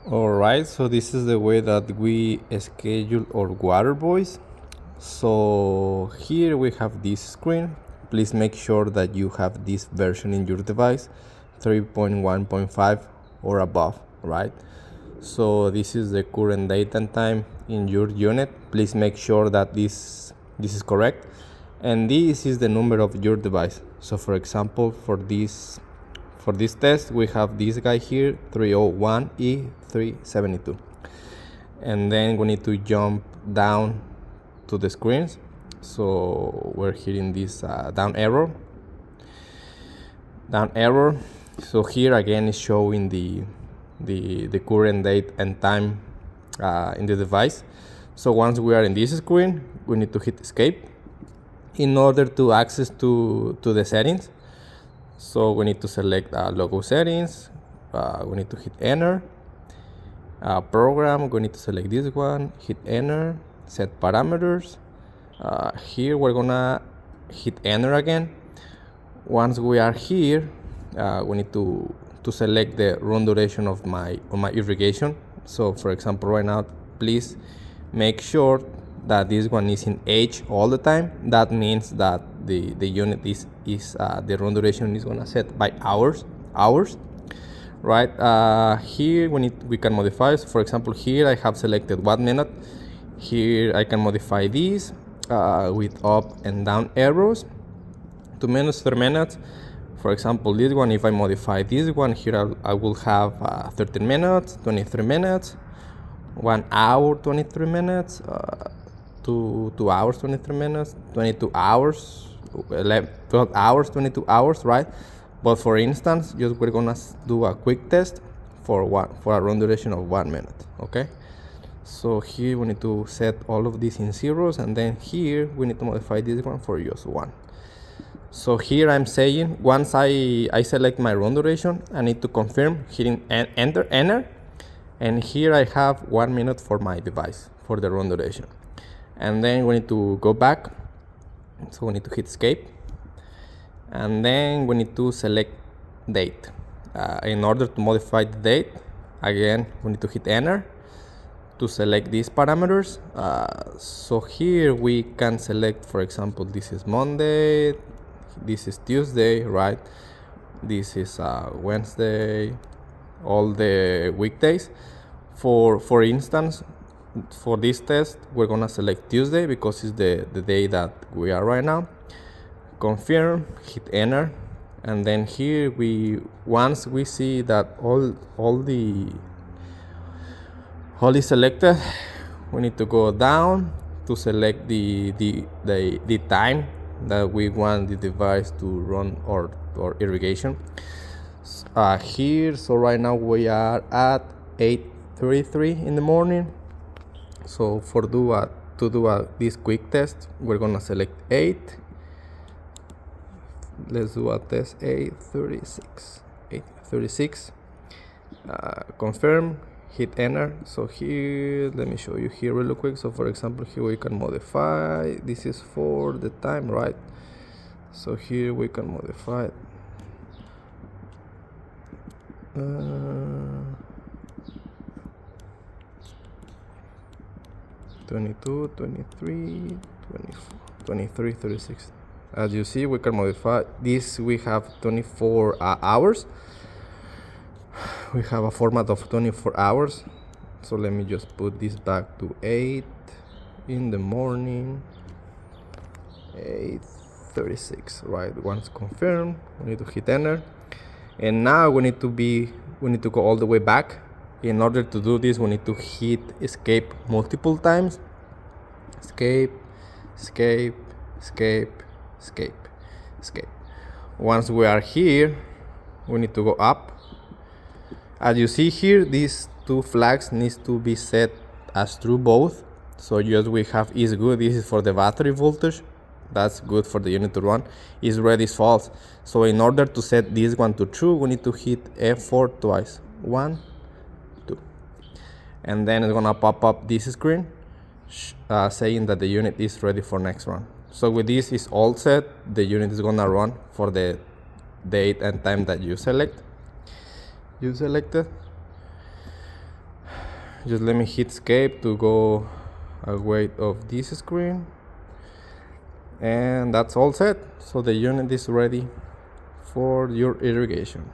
Alright, so this is the way that we schedule our water boys. So here we have this screen. Please make sure that you have this version in your device, 3.1.5 or above, right? So this is the current date and time in your unit. Please make sure that this is correct. And this is the number of your device. So for example, for this test, we have this guy here, 301E372. And then we need to jump down to the screens. So we're hitting this down arrow. So here again is showing the current date and time in the device. So once we are in this screen, we need to hit escape in order to access to the settings. So we need to select logo settings. We need to hit enter. Program, we need to select this one, hit enter, set parameters. Here we're gonna hit enter again. Once we are here, we need to select the run duration of my irrigation. So for example, right now, please make sure that this one is in H all the time. That means that the unit is the run duration is gonna set by hours, right? Here we can modify. So for example, here I have selected 1 minute. Here I can modify these with up and down arrows. 2 minutes, 3 minutes. For example, this one, if I modify this one here, I will have 13 minutes, 23 minutes, 1 hour, 23 minutes, 2 hours, 23 minutes, 22 hours, 12 hours, 22 hours, right? But for instance, we're gonna do a quick test for a run duration of 1 minute, okay? So here we need to set all of these in zeros, and then here we need to modify this one for just 1. So here I'm saying once I select my run duration, I need to confirm, hitting enter, and here I have 1 minute for my device for the run duration. And then we need to go back, so we need to hit escape, and then we need to select date. In order to modify the date, again we need to hit enter to select these parameters. So here we can select, for example, this is Monday, this is Tuesday, right? This is Wednesday, all the weekdays. For instance, for this test, we're gonna select Tuesday because it's the day that we are right now. Confirm, hit enter, and then here once we see that all is selected, we need to go down to select the time that we want the device to run or irrigation. Here, so right now we are at 8:33 in the morning. So to do this quick test, we're gonna select 8. Let's do a test 8:36. Confirm, hit enter. So here, let me show you here real quick. So for example, here we can modify. This is for the time, right? So here we can modify it. 22, 23, 24, 23, 36. As you see, we can modify this. We have 24 hours. We have a format of 24 hours. So let me just put this back to 8 in the morning. 8:36, right? Once confirmed, we need to hit enter. And now we need to go all the way back. In order to do this, we need to hit escape multiple times. Escape, escape, escape, escape, escape. Once we are here, we need to go up. As you see here, these two flags needs to be set as true both. So just we have is good. This is for the battery voltage. That's good for the unit to run. Is red is false. So in order to set this one to true, we need to hit F4 twice. 1, 2. And then it's gonna pop up this screen saying that the unit is ready for next run. So with this is all set, the unit is gonna run for the date and time that you selected. Just let me hit escape to go away of this screen, and that's all set. So the unit is ready for your irrigation.